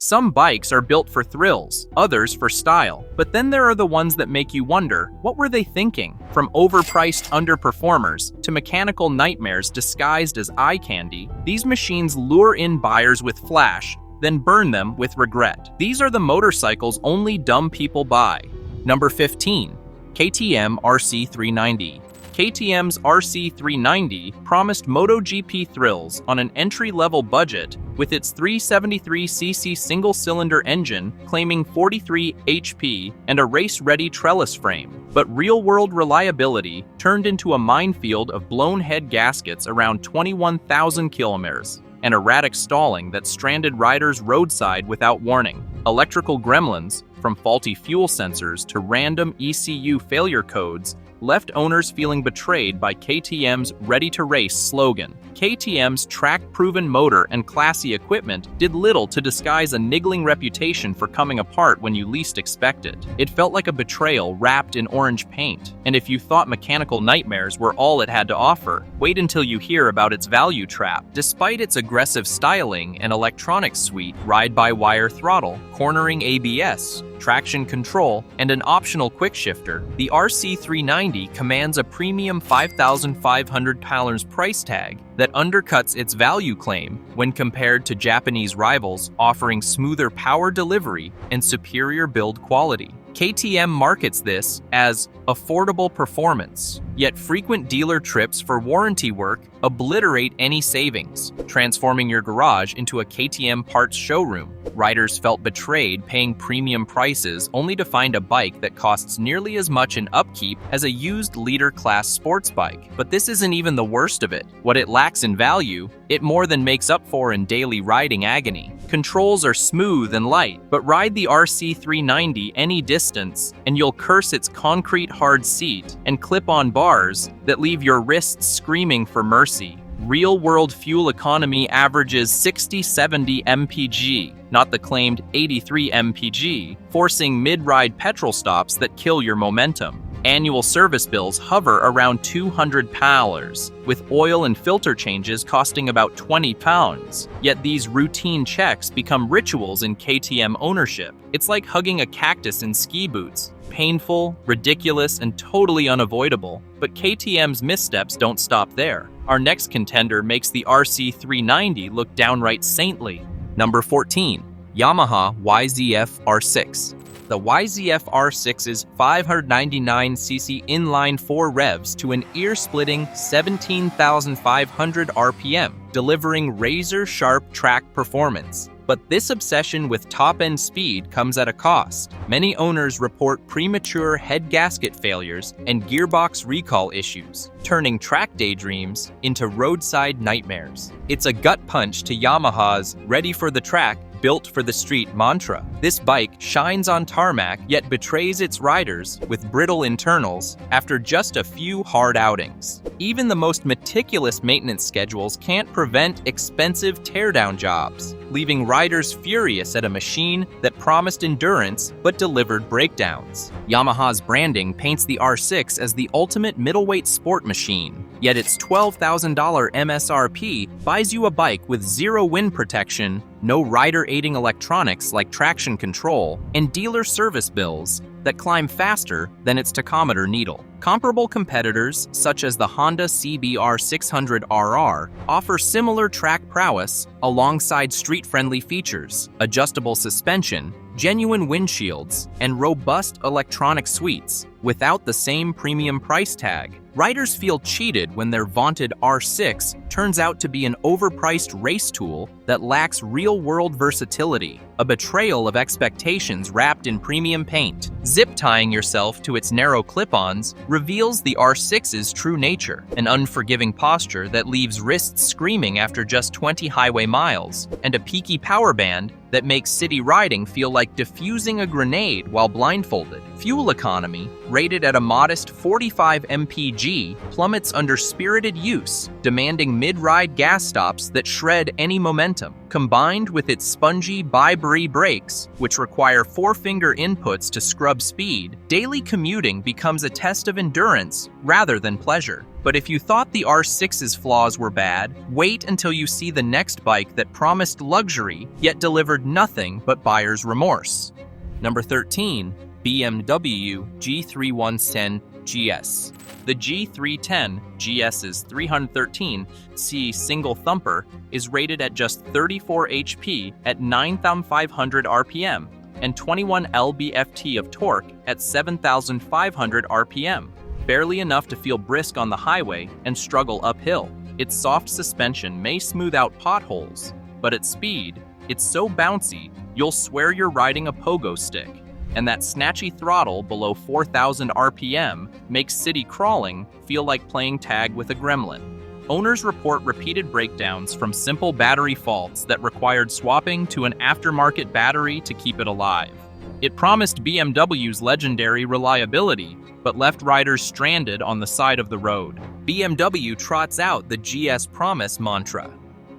Some bikes are built for thrills, others for style, but then there are the ones that make you wonder, what were they thinking? From overpriced underperformers to mechanical nightmares disguised as eye candy, these machines lure in buyers with flash, then burn them with regret. These are the motorcycles only dumb people buy. Number 15. KTM RC390. KTM's RC390 promised MotoGP thrills on an entry-level budget with its 373cc single-cylinder engine claiming 43 HP and a race-ready trellis frame. But real-world reliability turned into a minefield of blown head gaskets around 21,000 kilometers and erratic stalling that stranded riders roadside without warning. Electrical gremlins, from faulty fuel sensors to random ECU failure codes, left owners feeling betrayed by KTM's ready-to-race slogan. KTM's track-proven motor and classy equipment did little to disguise a niggling reputation for coming apart when you least expect it. It felt like a betrayal wrapped in orange paint. And if you thought mechanical nightmares were all it had to offer, wait until you hear about its value trap. Despite its aggressive styling and electronics suite, ride-by-wire throttle, cornering ABS, traction control, and an optional quick shifter, the RC390 commands a premium £5,500 price tag that undercuts its value claim when compared to Japanese rivals offering smoother power delivery and superior build quality. KTM markets this as affordable performance, yet frequent dealer trips for warranty work obliterate any savings, transforming your garage into a KTM parts showroom. Riders felt betrayed paying premium prices only to find a bike that costs nearly as much in upkeep as a used leader-class sports bike. But this isn't even the worst of it. What it lacks in value, it more than makes up for in daily riding agony. Controls are smooth and light, but ride the RC390 any distance and you'll curse its concrete hard seat and clip-on bars that leave your wrists screaming for mercy. Real-world fuel economy averages 60-70 mpg, not the claimed 83 mpg, forcing mid-ride petrol stops that kill your momentum. Annual service bills hover around £200, with oil and filter changes costing about £20. Yet these routine checks become rituals in KTM ownership. It's like hugging a cactus in ski boots. Painful, ridiculous, and totally unavoidable. But KTM's missteps don't stop there. Our next contender makes the RC390 look downright saintly. Number 14. Yamaha YZFR6. The YZFR6's 599cc inline-4 revs to an ear-splitting 17,500 RPM, delivering razor-sharp track performance. But this obsession with top-end speed comes at a cost. Many owners report premature head gasket failures and gearbox recall issues, turning track daydreams into roadside nightmares. It's a gut punch to Yamaha's "ready for the track, built for the street" mantra. This bike shines on tarmac yet betrays its riders with brittle internals after just a few hard outings. Even the most meticulous maintenance schedules can't prevent expensive teardown jobs, leaving riders furious at a machine that promised endurance but delivered breakdowns. Yamaha's branding paints the R6 as the ultimate middleweight sport machine, yet its $12,000 MSRP buys you a bike with zero wind protection, no rider-aiding electronics like traction control, and dealer service bills that climb faster than its tachometer needle. Comparable competitors, such as the Honda CBR 600RR, offer similar track prowess alongside street-friendly features, adjustable suspension, genuine windshields, and robust electronic suites, without the same premium price tag. Riders feel cheated when their vaunted R6 turns out to be an overpriced race tool that lacks real-world versatility, a betrayal of expectations wrapped in premium paint. Zip-tying yourself to its narrow clip-ons reveals the R6's true nature, an unforgiving posture that leaves wrists screaming after just 20 highway miles, and a peaky power band that makes city riding feel like defusing a grenade while blindfolded. Fuel economy, rated at a modest 45 mpg, plummets under spirited use, demanding mid-ride gas stops that shred any momentum. Combined with its spongy bi-brie brakes, which require four-finger inputs to scrub speed, daily commuting becomes a test of endurance rather than pleasure. But if you thought the R6's flaws were bad, wait until you see the next bike that promised luxury yet delivered nothing but buyer's remorse. Number 13. BMW G310 GS. The G310 GS's 313C single thumper is rated at just 34 HP at 9,500 RPM and 21 lb-ft of torque at 7,500 RPM. Barely enough to feel brisk on the highway and struggle uphill. Its soft suspension may smooth out potholes, but at speed, it's so bouncy, you'll swear you're riding a pogo stick. And that snatchy throttle below 4,000 RPM makes city crawling feel like playing tag with a gremlin. Owners report repeated breakdowns from simple battery faults that required swapping to an aftermarket battery to keep it alive. It promised BMW's legendary reliability, but left riders stranded on the side of the road. BMW trots out the GS Promise mantra: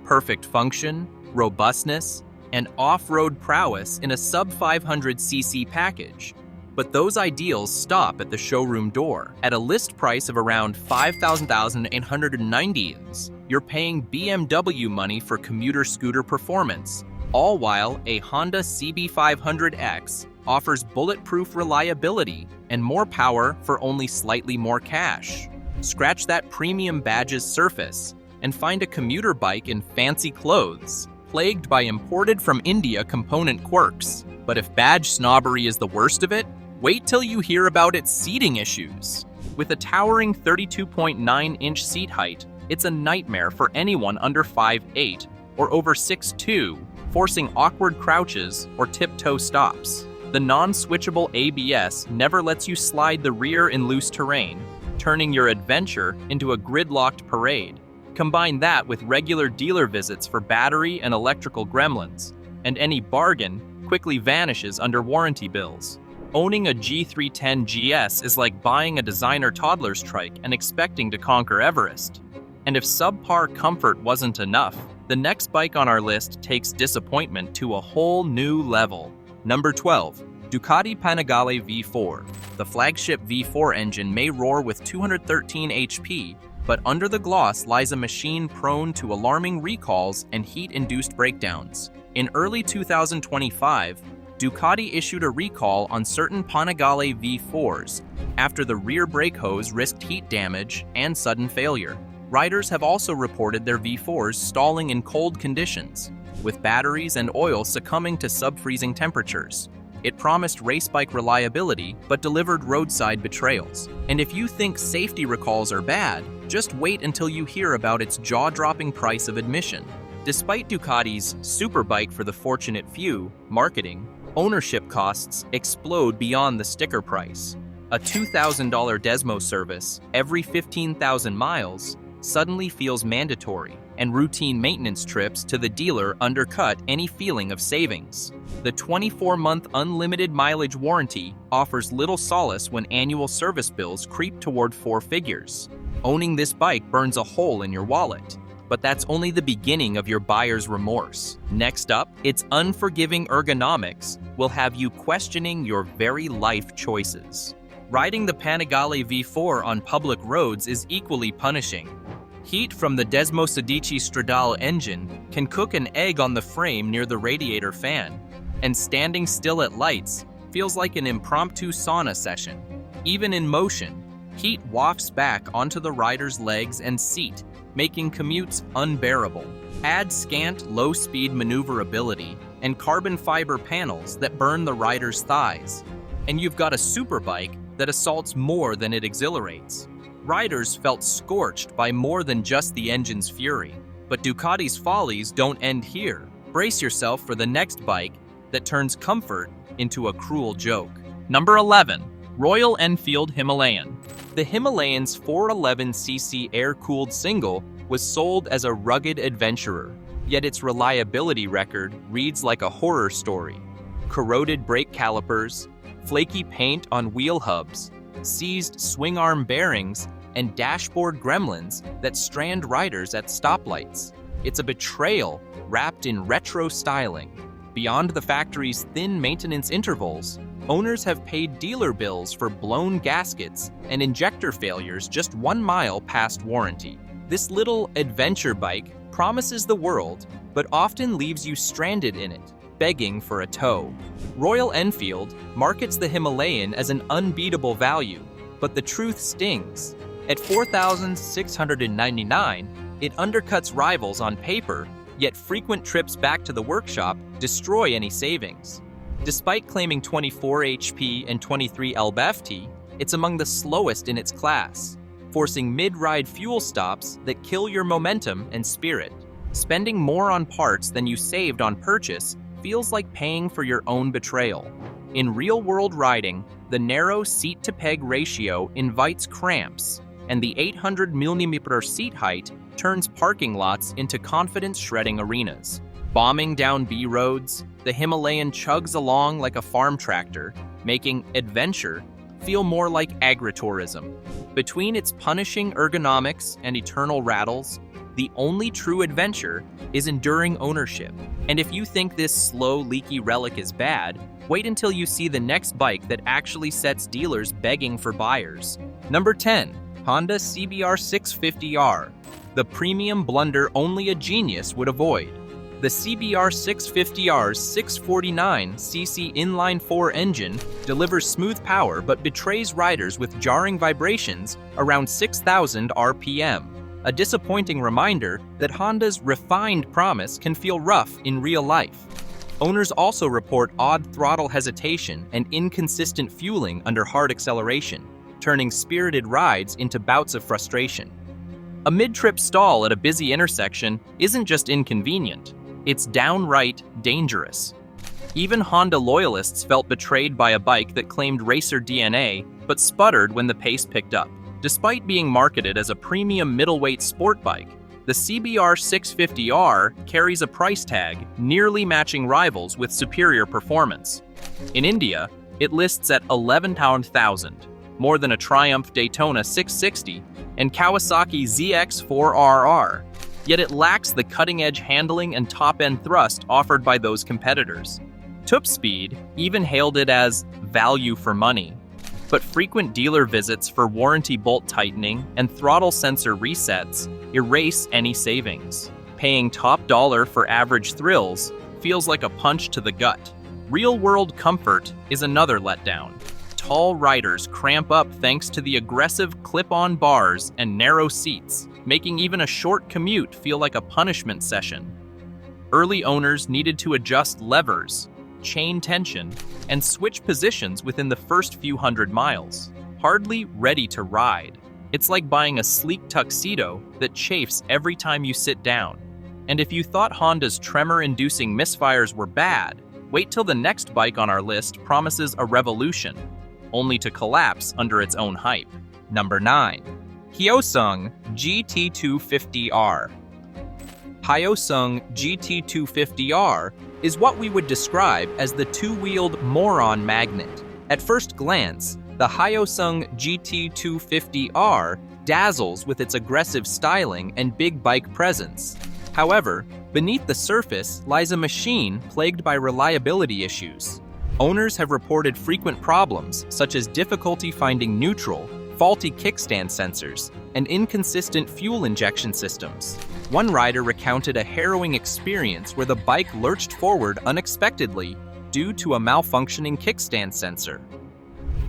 perfect function, robustness, and off-road prowess in a sub-500cc package. But those ideals stop at the showroom door. At a list price of around 5,890 yen, you're paying BMW money for commuter scooter performance, all while a Honda CB500X offers bulletproof reliability and more power for only slightly more cash. Scratch that premium badge's surface and find a commuter bike in fancy clothes, plagued by imported from India component quirks. But if badge snobbery is the worst of it, wait till you hear about its seating issues. With a towering 32.9-inch seat height, it's a nightmare for anyone under 5'8" or over 6'2", forcing awkward crouches or tiptoe stops. The non-switchable ABS never lets you slide the rear in loose terrain, turning your adventure into a gridlocked parade. Combine that with regular dealer visits for battery and electrical gremlins, and any bargain quickly vanishes under warranty bills. Owning a G310 GS is like buying a designer toddler's trike and expecting to conquer Everest. And if subpar comfort wasn't enough, the next bike on our list takes disappointment to a whole new level. Number 12. Ducati Panagali V4. The flagship V4 engine may roar with 213 HP, but under the gloss lies a machine prone to alarming recalls and heat-induced breakdowns. In early 2025, Ducati issued a recall on certain Panagali V4s after the rear brake hose risked heat damage and sudden failure. Riders have also reported their V4s stalling in cold conditions, with batteries and oil succumbing to sub-freezing temperatures. It promised race bike reliability, but delivered roadside betrayals. And if you think safety recalls are bad, just wait until you hear about its jaw-dropping price of admission. Despite Ducati's superbike for the fortunate few marketing, ownership costs explode beyond the sticker price. A $2,000 Desmo service every 15,000 miles suddenly feels mandatory, and routine maintenance trips to the dealer undercut any feeling of savings. The 24-month unlimited mileage warranty offers little solace when annual service bills creep toward 4 figures. Owning this bike burns a hole in your wallet. But that's only the beginning of your buyer's remorse. Next up, its unforgiving ergonomics will have you questioning your very life choices. Riding the Panagali V4 on public roads is equally punishing. Heat from the Desmo Sedici Stradale engine can cook an egg on the frame near the radiator fan, and standing still at lights feels like an impromptu sauna session. Even in motion, heat wafts back onto the rider's legs and seat, making commutes unbearable. Add scant low-speed maneuverability and carbon fiber panels that burn the rider's thighs, and you've got a superbike that assaults more than it exhilarates. Riders felt scorched by more than just the engine's fury. But Ducati's follies don't end here. Brace yourself for the next bike that turns comfort into a cruel joke. Number 11. Royal Enfield Himalayan. The Himalayan's 411cc air-cooled single was sold as a rugged adventurer, yet its reliability record reads like a horror story. Corroded brake calipers, flaky paint on wheel hubs, seized swing arm bearings, and dashboard gremlins that strand riders at stoplights. It's a betrayal wrapped in retro styling. beyond the factory's thin maintenance intervals, owners have paid dealer bills for blown gaskets and injector failures just 1 mile past warranty. This little adventure bike promises the world, but often leaves you stranded in it, begging for a tow. Royal Enfield markets the Himalayan as an unbeatable value, but the truth stings. At $4,699, it undercuts rivals on paper, yet frequent trips back to the workshop destroy any savings. Despite claiming 24 HP and 23 lb-ft, it's among the slowest in its class, forcing mid-ride fuel stops that kill your momentum and spirit. Spending more on parts than you saved on purchase feels like paying for your own betrayal. In real-world riding, the narrow seat-to-peg ratio invites cramps, and the 800mm seat height turns parking lots into confidence-shredding arenas. Bombing down B roads, the Himalayan chugs along like a farm tractor, making adventure feel more like agritourism. Between its punishing ergonomics and eternal rattles, the only true adventure is enduring ownership. And if you think this slow, leaky relic is bad, wait until you see the next bike that actually sets dealers begging for buyers. Number 10. Honda CBR650R. The premium blunder only a genius would avoid. The CBR650R's 649cc inline-4 engine delivers smooth power but betrays riders with jarring vibrations around 6,000 RPM. A disappointing reminder that Honda's refined promise can feel rough in real life. Owners also report odd throttle hesitation and inconsistent fueling under hard acceleration, turning spirited rides into bouts of frustration. A mid-trip stall at a busy intersection isn't just inconvenient, it's downright dangerous. Even Honda loyalists felt betrayed by a bike that claimed racer DNA but sputtered when the pace picked up. Despite being marketed as a premium middleweight sport bike, the CBR650R carries a price tag nearly matching rivals with superior performance. In India, it lists at $11,000, more than a Triumph Daytona 660 and Kawasaki ZX4RR, yet it lacks the cutting-edge handling and top-end thrust offered by those competitors. Tupspeed even hailed it as value for money, but frequent dealer visits for warranty bolt tightening and throttle sensor resets erase any savings. Paying top dollar for average thrills feels like a punch to the gut. Real-world comfort is another letdown. Tall riders cramp up thanks to the aggressive clip-on bars and narrow seats, making even a short commute feel like a punishment session. Early owners needed to adjust levers, chain tension, and switch positions within the first few hundred miles. Hardly ready to ride. It's like buying a sleek tuxedo that chafes every time you sit down. And if you thought Honda's tremor-inducing misfires were bad, wait till the next bike on our list promises a revolution, only to collapse under its own hype. Number 9. Hyosung GT250R. Hyosung GT250R is what we would describe as the two-wheeled moron magnet. At first glance, the Hyosung GT250R dazzles with its aggressive styling and big bike presence. However, beneath the surface lies a machine plagued by reliability issues. Owners have reported frequent problems, such as difficulty finding neutral, faulty kickstand sensors, and inconsistent fuel injection systems. One rider recounted a harrowing experience where the bike lurched forward unexpectedly due to a malfunctioning kickstand sensor.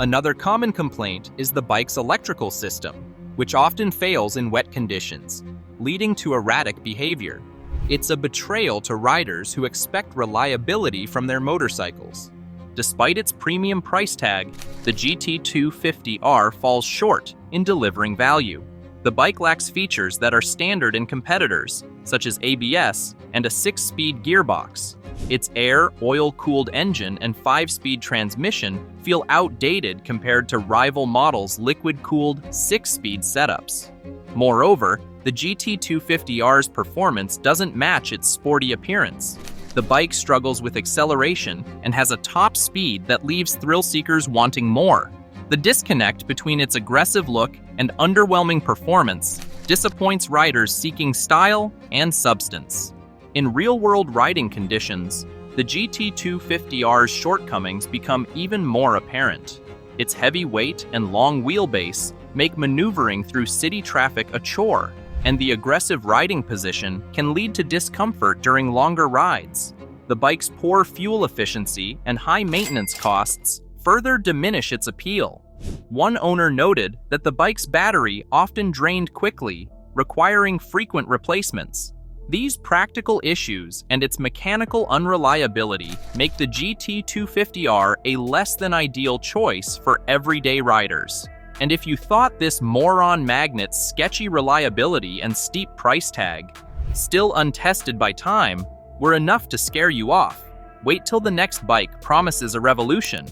Another common complaint is the bike's electrical system, which often fails in wet conditions, leading to erratic behavior. It's a betrayal to riders who expect reliability from their motorcycles. Despite its premium price tag, the GT250R falls short in delivering value. The bike lacks features that are standard in competitors, such as ABS and a 6-speed gearbox. Its air, oil-cooled engine and 5-speed transmission feel outdated compared to rival models' liquid-cooled 6-speed setups. Moreover, the GT250R's performance doesn't match its sporty appearance. The bike struggles with acceleration and has a top speed that leaves thrill seekers wanting more. The disconnect between its aggressive look and underwhelming performance disappoints riders seeking style and substance. In real-world riding conditions, the GT250R's shortcomings become even more apparent. Its heavy weight and long wheelbase make maneuvering through city traffic a chore, and the aggressive riding position can lead to discomfort during longer rides. The bike's poor fuel efficiency and high maintenance costs further diminish its appeal. One owner noted that the bike's battery often drained quickly, requiring frequent replacements. These practical issues and its mechanical unreliability make the GT250R a less than ideal choice for everyday riders. And if you thought this moron magnet's sketchy reliability and steep price tag, still untested by time, were enough to scare you off, wait till the next bike promises a revolution,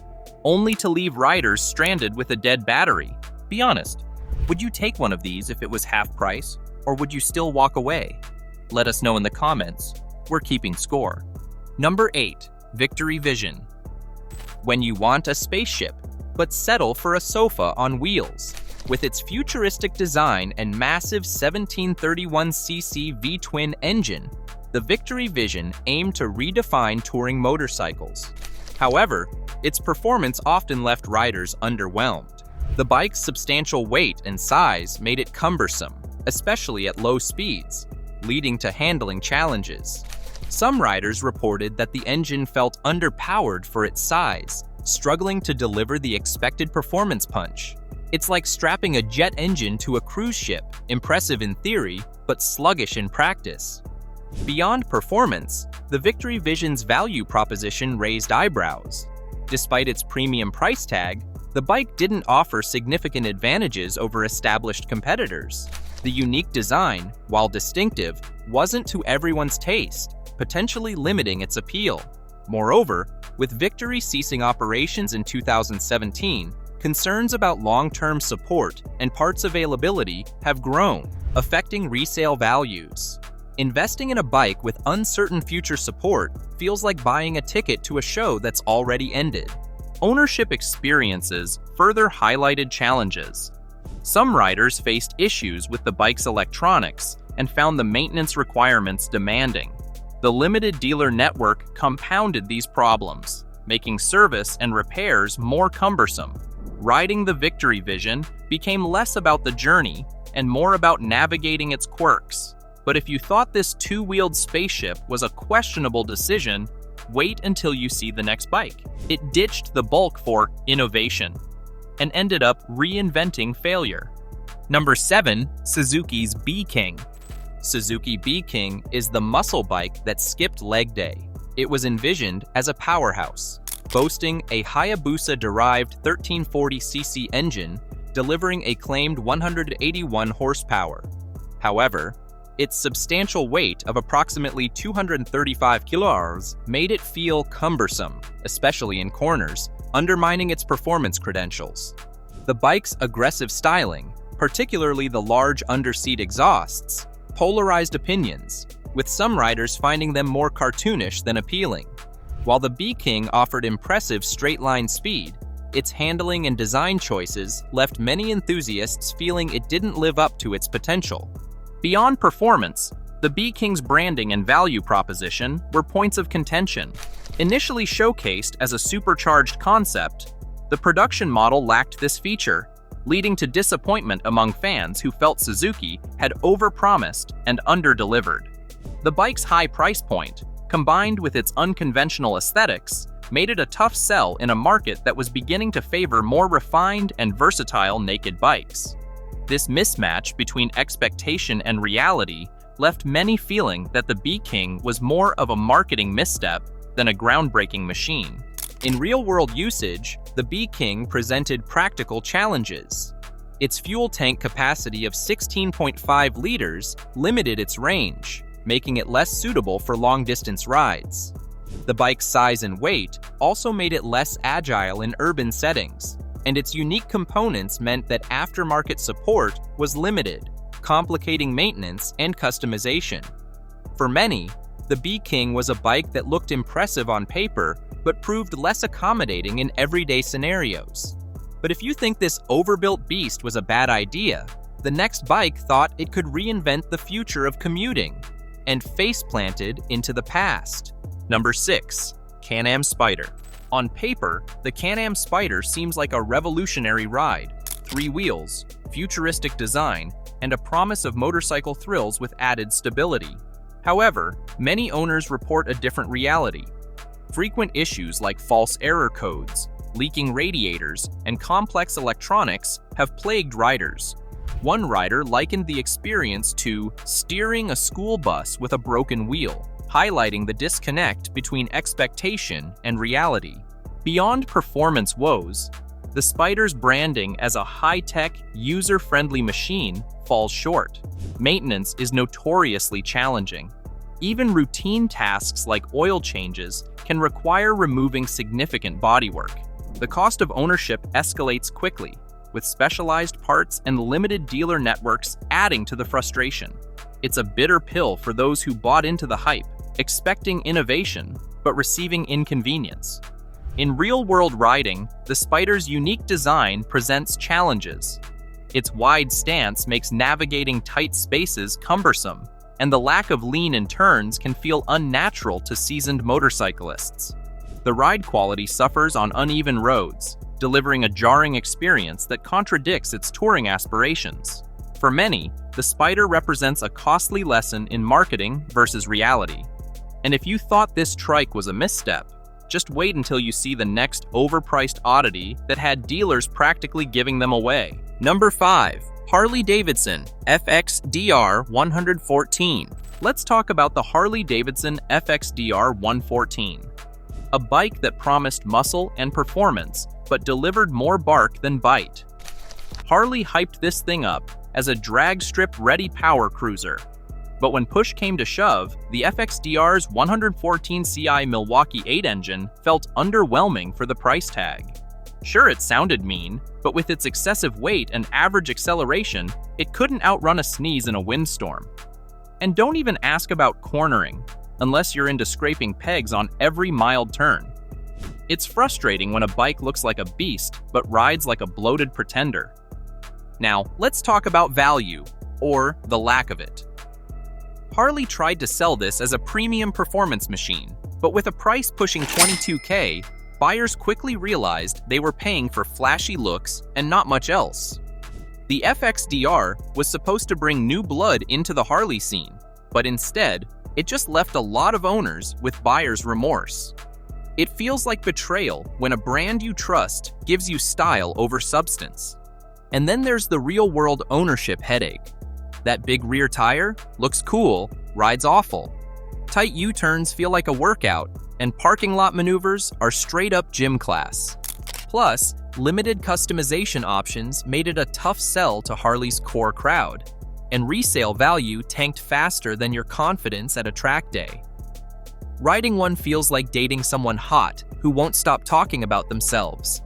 only to leave riders stranded with a dead battery. Be honest, would you take one of these if it was half price, or would you still walk away? Let us know in the comments. We're keeping score. Number 8. Victory Vision. When you want a spaceship, but settle for a sofa on wheels. With its futuristic design and massive 1731cc V-twin engine, the Victory Vision aimed to redefine touring motorcycles. However, its performance often left riders underwhelmed. The bike's substantial weight and size made it cumbersome, especially at low speeds, leading to handling challenges. Some riders reported that the engine felt underpowered for its size, struggling to deliver the expected performance punch. It's like strapping a jet engine to a cruise ship, impressive in theory, but sluggish in practice. Beyond performance, the Victory Vision's value proposition raised eyebrows. Despite its premium price tag, the bike didn't offer significant advantages over established competitors. The unique design, while distinctive, wasn't to everyone's taste, potentially limiting its appeal. Moreover, with Victory ceasing operations in 2017, concerns about long-term support and parts availability have grown, affecting resale values. Investing in a bike with uncertain future support feels like buying a ticket to a show that's already ended. Ownership experiences further highlighted challenges. Some riders faced issues with the bike's electronics and found the maintenance requirements demanding. The limited dealer network compounded these problems, making service and repairs more cumbersome. Riding the Victory Vision became less about the journey and more about navigating its quirks. But if you thought this two-wheeled spaceship was a questionable decision, wait until you see the next bike. It ditched the bulk for innovation and ended up reinventing failure. Number 7. Suzuki's B King. Suzuki B King is the muscle bike that skipped leg day. It was envisioned as a powerhouse, boasting a Hayabusa-derived 1340cc engine, delivering a claimed 181 horsepower. However, its substantial weight of approximately 235 kilograms made it feel cumbersome, especially in corners, undermining its performance credentials. The bike's aggressive styling, particularly the large underseat exhausts, polarized opinions, with some riders finding them more cartoonish than appealing. While the B King offered impressive straight-line speed, its handling and design choices left many enthusiasts feeling it didn't live up to its potential. Beyond performance, the B King's branding and value proposition were points of contention. Initially showcased as a supercharged concept, the production model lacked this feature, leading to disappointment among fans who felt Suzuki had overpromised and underdelivered. The bike's high price point, combined with its unconventional aesthetics, made it a tough sell in a market that was beginning to favor more refined and versatile naked bikes. This mismatch between expectation and reality left many feeling that the B King was more of a marketing misstep than a groundbreaking machine. In real-world usage, the B King presented practical challenges. Its fuel tank capacity of 16.5 liters limited its range, making it less suitable for long-distance rides. The bike's size and weight also made it less agile in urban settings, and its unique components meant that aftermarket support was limited, complicating maintenance and customization. For many, the B King was a bike that looked impressive on paper, but proved less accommodating in everyday scenarios. But if you think this overbuilt beast was a bad idea, the next bike thought it could reinvent the future of commuting. and face-planted into the past. Number 6. CanAm Spider. On paper, the CanAm Spider seems like a revolutionary ride. 3 wheels, futuristic design, and a promise of motorcycle thrills with added stability. However, many owners report a different reality. Frequent issues like false error codes, leaking radiators, and complex electronics have plagued riders. One rider likened the experience to steering a school bus with a broken wheel, highlighting the disconnect between expectation and reality. Beyond performance woes, the Spider's branding as a high-tech, user-friendly machine falls short. Maintenance is notoriously challenging. Even routine tasks like oil changes can require removing significant bodywork. The cost of ownership escalates quickly, with specialized parts and limited dealer networks adding to the frustration. It's a bitter pill for those who bought into the hype, expecting innovation, but receiving inconvenience. In real-world riding, the Spider's unique design presents challenges. Its wide stance makes navigating tight spaces cumbersome, and the lack of lean in turns can feel unnatural to seasoned motorcyclists. The ride quality suffers on uneven roads, delivering a jarring experience that contradicts its touring aspirations. For many, the Spider represents a costly lesson in marketing versus reality. And if you thought this trike was a misstep, just wait until you see the next overpriced oddity that had dealers practically giving them away. Number 5. HarleyDavidson FXDR 114. Let's talk about the HarleyDavidson FXDR 114. A bike that promised muscle and performance, but delivered more bark than bite. Harley hyped this thing up as a drag strip-ready power cruiser. But when push came to shove, the FXDR's 114 CI Milwaukee 8 engine felt underwhelming for the price tag. Sure, it sounded mean, but with its excessive weight and average acceleration, it couldn't outrun a sneeze in a windstorm. And don't even ask about cornering, unless you're into scraping pegs on every mild turn. It's frustrating when a bike looks like a beast, but rides like a bloated pretender. Now, let's talk about value, or the lack of it. Harley tried to sell this as a premium performance machine, but with a price pushing $22,000, buyers quickly realized they were paying for flashy looks and not much else. The FXDR was supposed to bring new blood into the Harley scene, but instead, it just left a lot of owners with buyer's remorse. It feels like betrayal when a brand you trust gives you style over substance. And then there's the real-world ownership headache. That big rear tire looks cool, rides awful. Tight U-turns feel like a workout, and parking lot maneuvers are straight-up gym class. Plus, limited customization options made it a tough sell to Harley's core crowd, and resale value tanked faster than your confidence at a track day. Riding one feels like dating someone hot who won't stop talking about themselves.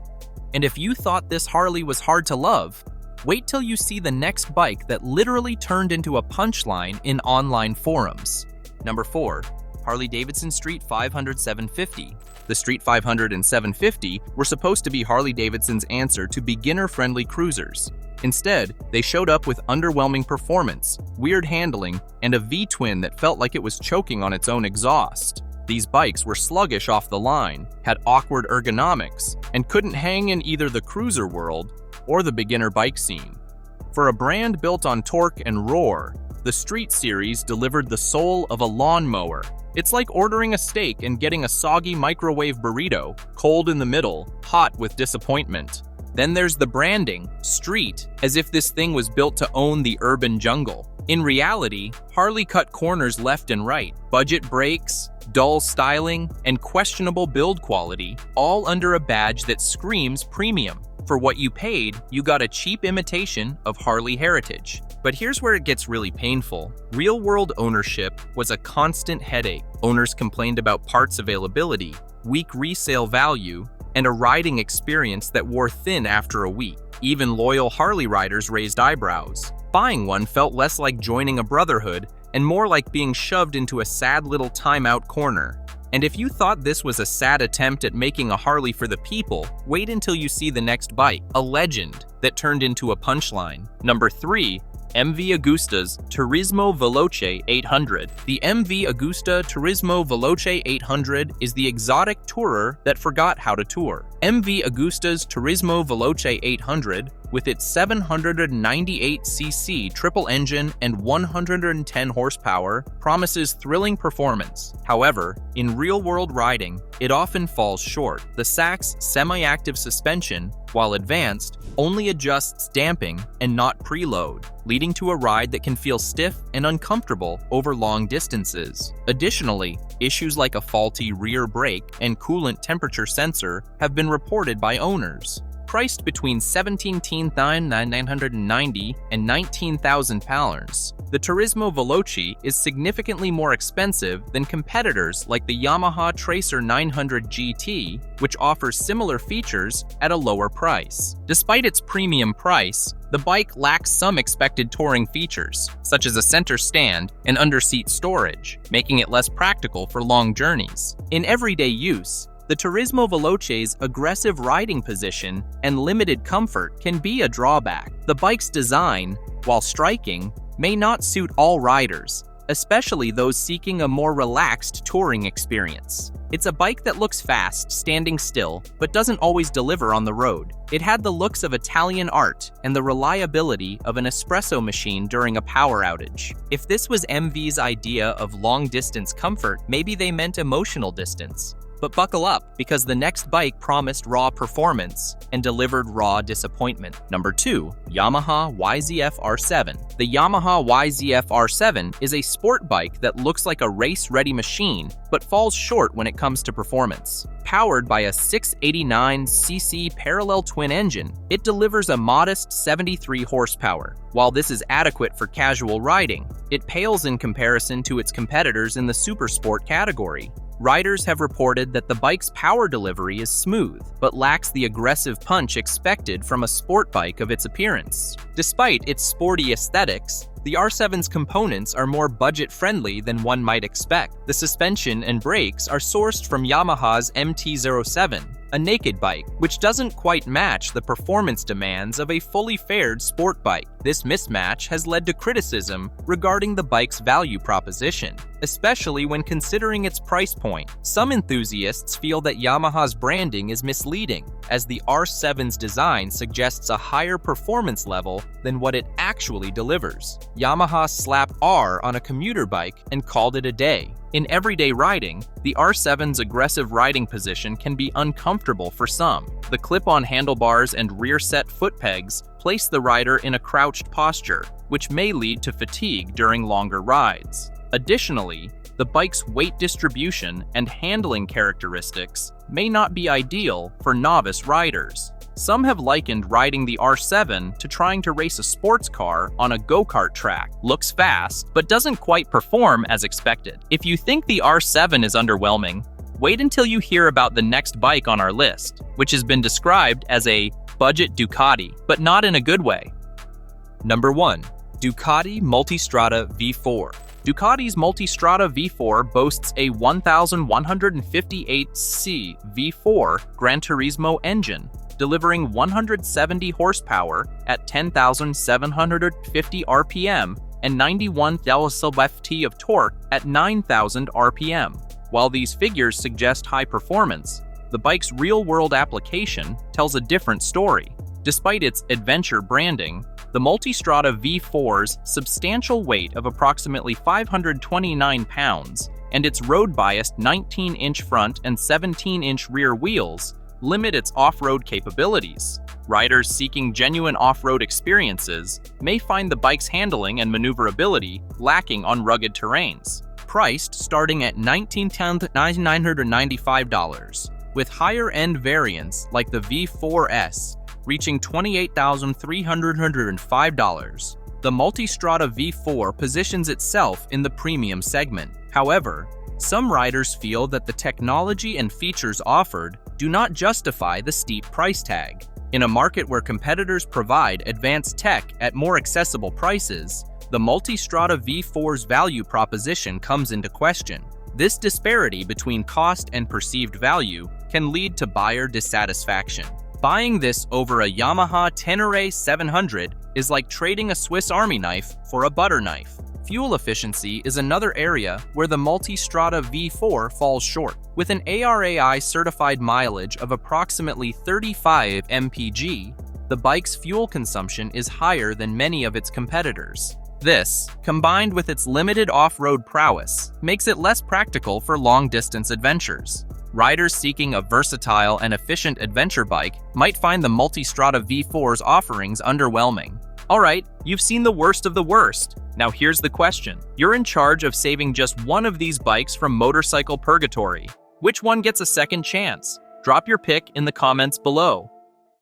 And if you thought this Harley was hard to love, wait till you see the next bike that literally turned into a punchline in online forums. Number 4. HarleyDavidson Street 500/750. The Street 500 and 750 were supposed to be Harley-Davidson's answer to beginner-friendly cruisers. Instead, they showed up with underwhelming performance, weird handling, and a V-twin that felt like it was choking on its own exhaust. These bikes were sluggish off the line, had awkward ergonomics, and couldn't hang in either the cruiser world or the beginner bike scene. For a brand built on torque and roar, the Street series delivered the soul of a lawnmower. It's like ordering a steak and getting a soggy microwave burrito, cold in the middle, hot with disappointment. Then there's the branding, Street, as if this thing was built to own the urban jungle. In reality, Harley cut corners left and right, budget brakes, dull styling, and questionable build quality, all under a badge that screams premium. For what you paid, you got a cheap imitation of Harley heritage. But here's where it gets really painful. Real-world ownership was a constant headache. Owners complained about parts availability, weak resale value, and a riding experience that wore thin after a week. Even loyal Harley riders raised eyebrows. Buying one felt less like joining a brotherhood and more like being shoved into a sad little timeout corner. And if you thought this was a sad attempt at making a Harley for the people, wait until you see the next bike, a legend that turned into a punchline. Number 3. MV Agusta's Turismo Veloce 800. The MV Augusta Turismo Veloce 800 is the exotic tourer that forgot how to tour. MV Agusta's Turismo Veloce 800, with its 798cc triple engine and 110 horsepower, promises thrilling performance. However, in real-world riding, it often falls short. The SAC's semi-active suspension, while advanced, only adjusts damping and not preload, leading to a ride that can feel stiff and uncomfortable over long distances. Additionally, issues like a faulty rear brake and coolant temperature sensor have been reported by owners. Priced between $17,990 and £19,000, the Turismo Veloce is significantly more expensive than competitors like the Yamaha Tracer 900 GT, which offers similar features at a lower price. Despite its premium price, the bike lacks some expected touring features, such as a center stand and under-seat storage, making it less practical for long journeys. In everyday use, the Turismo Veloce's aggressive riding position and limited comfort can be a drawback. The bike's design, while striking, may not suit all riders, especially those seeking a more relaxed touring experience. It's a bike that looks fast, standing still, but doesn't always deliver on the road. It had the looks of Italian art and the reliability of an espresso machine during a power outage. If this was MV's idea of long-distance comfort, maybe they meant emotional distance. But buckle up, because the next bike promised raw performance and delivered raw disappointment. Number 2. Yamaha YZFR7. The Yamaha YZFR7 is a sport bike that looks like a race-ready machine, but falls short when it comes to performance. Powered by a 689cc parallel twin engine, it delivers a modest 73 horsepower. While this is adequate for casual riding, it pales in comparison to its competitors in the supersport category. Riders have reported that the bike's power delivery is smooth, but lacks the aggressive punch expected from a sport bike of its appearance. Despite its sporty aesthetics, the R7's components are more budget-friendly than one might expect. The suspension and brakes are sourced from Yamaha's MT-07, a naked bike, which doesn't quite match the performance demands of a fully fared sport bike. This mismatch has led to criticism regarding the bike's value proposition, especially when considering its price point. Some enthusiasts feel that Yamaha's branding is misleading, as the R7's design suggests a higher performance level than what it actually delivers. Yamaha slapped R on a commuter bike and called it a day. In everyday riding, the R7's aggressive riding position can be uncomfortable for some. The clip-on handlebars and rear-set foot pegs place the rider in a crouched posture, which may lead to fatigue during longer rides. Additionally, the bike's weight distribution and handling characteristics may not be ideal for novice riders. Some have likened riding the R7 to trying to race a sports car on a go-kart track. Looks fast, but doesn't quite perform as expected. If you think the R7 is underwhelming, wait until you hear about the next bike on our list, which has been described as a budget Ducati, but not in a good way. Number 1. Ducati Multistrada V4. Ducati's Multistrada V4 boasts a 1,158cc V4 Gran Turismo engine, delivering 170 horsepower at 10,750 RPM and 91 lb-ft of torque at 9,000 RPM. While these figures suggest high performance, the bike's real-world application tells a different story. Despite its adventure branding, the Multistrada V4's substantial weight of approximately 529 pounds and its road-biased 19-inch front and 17-inch rear wheels limit its off-road capabilities. Riders seeking genuine off-road experiences may find the bike's handling and maneuverability lacking on rugged terrains. Priced starting at $19,995, with higher-end variants like the V4S reaching $28,305. The Multistrada V4 positions itself in the premium segment. However, some riders feel that the technology and features offered do not justify the steep price tag. In a market where competitors provide advanced tech at more accessible prices, the Multistrada V4's value proposition comes into question. This disparity between cost and perceived value can lead to buyer dissatisfaction. Buying this over a Yamaha Tenere 700 is like trading a Swiss Army knife for a butter knife. Fuel efficiency is another area where the Multistrada V4 falls short. With an ARAI certified mileage of approximately 35 mpg, the bike's fuel consumption is higher than many of its competitors. This, combined with its limited off-road prowess, makes it less practical for long-distance adventures. Riders seeking a versatile and efficient adventure bike might find the Multistrada V4's offerings underwhelming. Alright, you've seen the worst of the worst. Now here's the question. You're in charge of saving just one of these bikes from motorcycle purgatory. Which one gets a second chance? Drop your pick in the comments below.